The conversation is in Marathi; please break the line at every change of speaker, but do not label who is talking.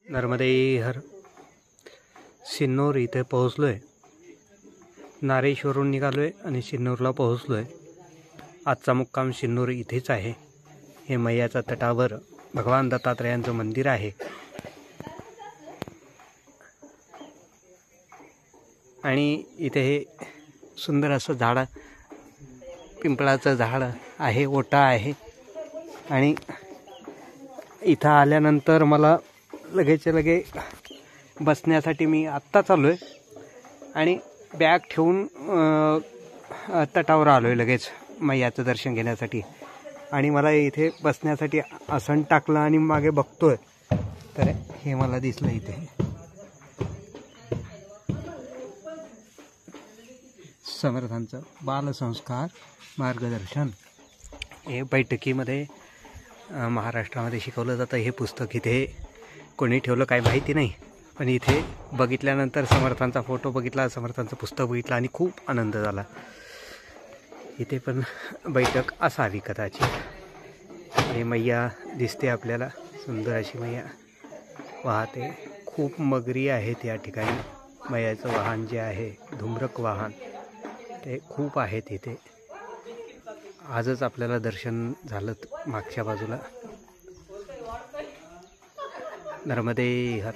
नर्मदे हर. सिन्नूर इथे पोहोचलो आहे. नारेश्वरून निघालो आहे आणि सिन्नूरला पोहोचलो आहे. आजचा मुक्काम सिन्नूर इथेच आहे. हे मैयाच्या तटावर भगवान दत्तात्रयांचं मंदिर आहे. आणि इथे हे सुंदर असं झाड, पिंपळाचं झाड आहे, ओटा आहे. आणि इथं आल्यानंतर मला लगे बसण्यासाठी मी आत्ता चाललो आहे आणि बॅग ठेवून तटावर आलो आहे लगेच मैयाचं दर्शन घेण्यासाठी. आणि मला इथे बसण्यासाठी आसन टाकलं आणि मागे बघतोय तर हे मला दिसलं इथे समर्थांचं बालसंस्कार मार्गदर्शन. हे बैठकीमध्ये महाराष्ट्रामध्ये शिकवलं जातं. हे पुस्तक इथे कोणी ठेवलं काय माहिती नाही, पण इथे बघितल्यानंतर समर्थांचा फोटो बघितला, समर्थांचं पुस्तक बघितलं आणि खूप आनंद झाला. इथे पण बैठक असावी कदाचित. आणि मैया दिसते आपल्याला, सुंदर अशी मैया वाहते. खूप मगरी आहेत या ठिकाणी. मैयाचं वाहन जे आहे धुम्रक वाहन ते खूप आहेत इथे. आजच आपल्याला दर्शन झालं मागच्या बाजूला. नर्मदे हर.